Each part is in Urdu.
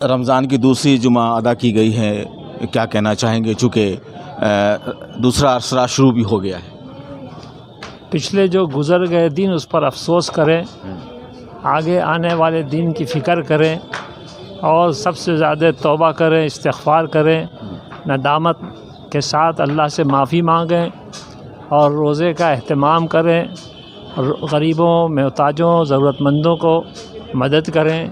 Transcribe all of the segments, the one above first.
رمضان کی دوسری جمعہ ادا کی گئی ہے، کیا کہنا چاہیں گے چونکہ دوسرا عرصہ شروع بھی ہو گیا ہے؟ پچھلے جو گزر گئے دن اس پر افسوس کریں، آگے آنے والے دن کی فکر کریں اور سب سے زیادہ توبہ کریں، استغفار کریں، ندامت کے ساتھ اللہ سے معافی مانگیں اور روزے کا اہتمام کریں اور غریبوں، محتاجوں، ضرورت مندوں کو مدد کریں۔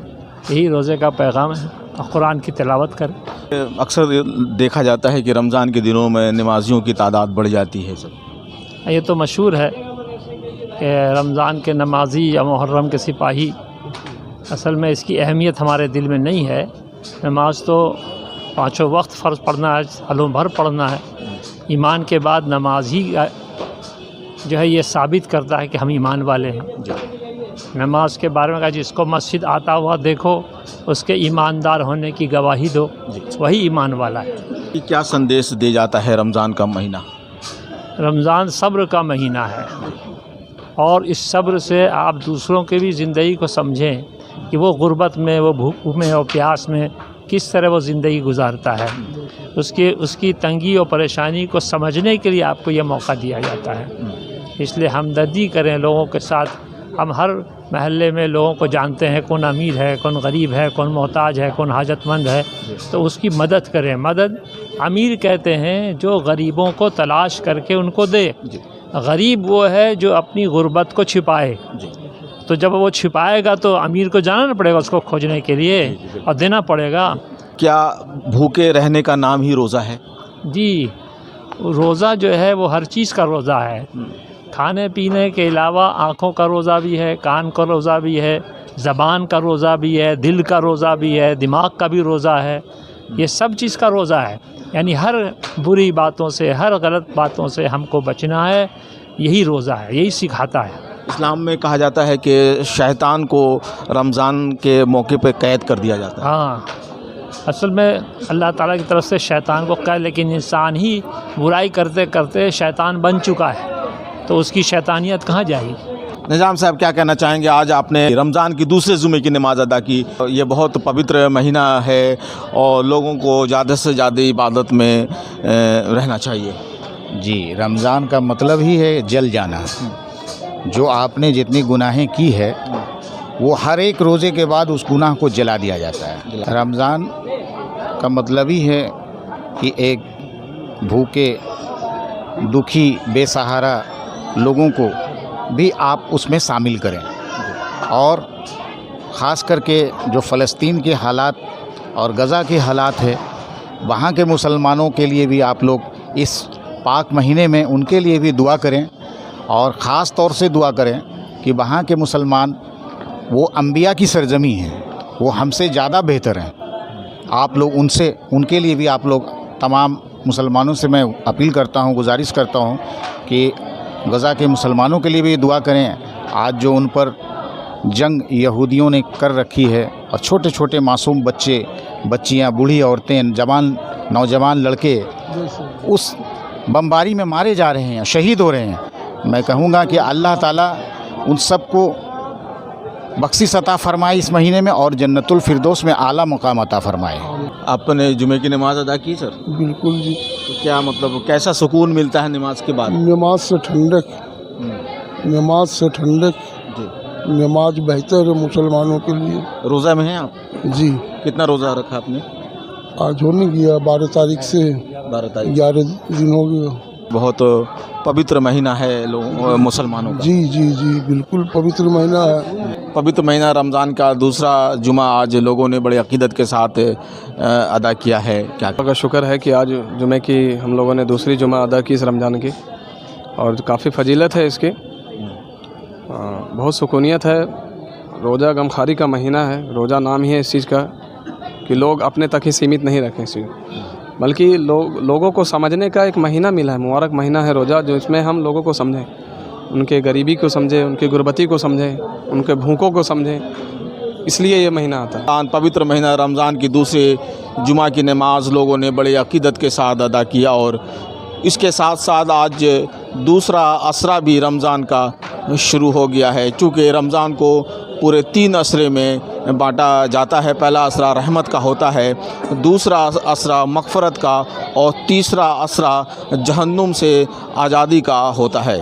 یہی روزے کا پیغام ہے اور قرآن کی تلاوت کریں۔ اکثر دیکھا جاتا ہے کہ رمضان کے دنوں میں نمازیوں کی تعداد بڑھ جاتی ہے سب۔ یہ تو مشہور ہے کہ رمضان کے نمازی یا محرم کے سپاہی، اصل میں اس کی اہمیت ہمارے دل میں نہیں ہے۔ نماز تو پانچوں وقت فرض پڑھنا ہے، سالوں بھر پڑھنا ہے۔ ایمان کے بعد نماز ہی جو ہے یہ ثابت کرتا ہے کہ ہم ایمان والے ہیں۔ نماز کے بارے میں کہا جس کو مسجد آتا ہوا دیکھو اس کے ایماندار ہونے کی گواہی دو، وہی ایمان والا ہے۔ کیا سندیش دے جاتا ہے رمضان کا مہینہ؟ رمضان صبر کا مہینہ ہے اور اس صبر سے آپ دوسروں کے بھی زندگی کو سمجھیں کہ وہ غربت میں، وہ بھوک میں اور پیاس میں کس طرح وہ زندگی گزارتا ہے۔ اس کی تنگی اور پریشانی کو سمجھنے کے لیے آپ کو یہ موقع دیا جاتا ہے۔ اس لیے ہمدردی کریں لوگوں کے ساتھ۔ ہم ہر محلے میں لوگوں کو جانتے ہیں، کون امیر ہے، کون غریب ہے، کون محتاج ہے، کون حاجت مند ہے، تو اس کی مدد کریں۔ مدد امیر کہتے ہیں جو غریبوں کو تلاش کر کے ان کو دے، غریب وہ ہے جو اپنی غربت کو چھپائے۔ تو جب وہ چھپائے گا تو امیر کو جانا نہ پڑے گا اس کو کھوجنے کے لیے اور دینا پڑے گا۔ کیا بھوکے رہنے کا نام ہی روزہ ہے؟ جی، روزہ جو ہے وہ ہر چیز کا روزہ ہے۔ کھانے پینے کے علاوہ آنکھوں کا روزہ بھی ہے، کان کا روزہ بھی ہے، زبان کا روزہ بھی ہے، دل کا روزہ بھی ہے، دماغ کا بھی روزہ ہے۔ یہ سب چیز کا روزہ ہے، یعنی ہر بری باتوں سے، ہر غلط باتوں سے ہم کو بچنا ہے۔ یہی روزہ ہے، یہی سکھاتا ہے۔ اسلام میں کہا جاتا ہے کہ شیطان کو رمضان کے موقع پہ قید کر دیا جاتا ہے۔ ہاں، اصل میں اللہ تعالیٰ کی طرف سے شیطان کو قید، لیکن انسان ہی برائی کرتے کرتے شیطان بن چکا ہے، تو اس کی شیطانیت کہاں جائے گی؟ نظام صاحب کیا کہنا چاہیں گے؟ آج آپ نے رمضان کی دوسرے جمعے کی نماز ادا کی۔ یہ بہت پوتر مہینہ ہے اور لوگوں کو زیادہ سے زیادہ عبادت میں رہنا چاہیے۔ جی، رمضان کا مطلب ہی ہے جل جانا۔ جو آپ نے جتنی گناہیں کی ہے وہ ہر ایک روزے کے بعد اس گناہ کو جلا دیا جاتا ہے۔ رمضان کا مطلب ہی ہے کہ ایک بھوکے، دکھی، بے سہارا لوگوں کو بھی آپ اس میں شامل کریں، اور خاص کر کے جو فلسطین کے حالات اور غزہ کے حالات ہے، وہاں کے مسلمانوں کے لیے بھی آپ لوگ اس پاک مہینے میں ان کے لیے بھی دعا کریں، اور خاص طور سے دعا کریں کہ وہاں کے مسلمان وہ انبیاء کی سرزمین ہیں، وہ ہم سے زیادہ بہتر ہیں۔ آپ لوگ ان کے لیے بھی آپ لوگ تمام مسلمانوں سے میں اپیل کرتا ہوں، گزارش کرتا ہوں کہ غزہ کے مسلمانوں کے لیے بھی دعا کریں۔ آج جو ان پر جنگ یہودیوں نے کر رکھی ہے، اور چھوٹے چھوٹے معصوم بچے، بچیاں، بوڑھی عورتیں، نوجوان لڑکے اس بمباری میں مارے جا رہے ہیں، شہید ہو رہے ہیں، میں کہوں گا کہ اللہ تعالیٰ ان سب کو بخشش عطا فرمائے اس مہینے میں، اور جنت الفردوس میں اعلیٰ مقام عطا فرمائے۔ آپ نے جمعے کی نماز ادا کی سر؟ بالکل جی۔ تو کیا مطلب کیسا سکون ملتا ہے نماز کے بعد؟ نماز سے ٹھنڈک، نماز سے ٹھنڈک، نماز بہتر ہے مسلمانوں کے لیے۔ روزہ میں ہیں آپ؟ جی۔ کتنا روزہ رکھا آپ نے؟ آج ہونے گیا 12 تاریخ سے 12 تاریخ۔ 11 دن ہو گیا۔ بہت پوتر مہینہ ہے مسلمانوں کا۔ جی جی جی، بالکل پوتر مہینہ ہے۔ پوتر مہینہ رمضان کا دوسرا جمعہ آج لوگوں نے بڑے عقیدت کے ساتھ ادا کیا ہے۔ کیا اللہ کا شکر ہے کہ آج جمعے کی ہم لوگوں نے دوسری جمعہ ادا کی اس رمضان کی، اور کافی فضیلت ہے اس کی، بہت سکونیت ہے۔ روزہ غمخواری کا مہینہ ہے، روزہ نام ہی ہے اس چیز کا کہ لوگ اپنے تک ہی سیمت نہیں رکھیں اس چیز، بلکہ لوگوں کو سمجھنے کا ایک مہینہ ملا ہے، مبارک مہینہ ہے روزہ، جو اس میں ہم لوگوں کو سمجھیں، ان کے غریبی کو سمجھیں، ان کی غربتی کو سمجھیں، ان کے بھوکوں کو سمجھیں، اس لیے یہ مہینہ آتا ہے۔ پوتر مہینہ رمضان کی دوسرے جمعہ کی نماز لوگوں نے بڑے عقیدت کے ساتھ ادا کیا، اور اس کے ساتھ ساتھ آج دوسرا عصرہ بھی رمضان کا شروع ہو گیا ہے، چونکہ رمضان کو پورے 3 اسرے میں بانٹا جاتا ہے۔ پہلا اسرہ رحمت کا ہوتا ہے، دوسرا اسرہ مغفرت کا، اور تیسرا اسرہ جہنم سے آزادی کا ہوتا ہے۔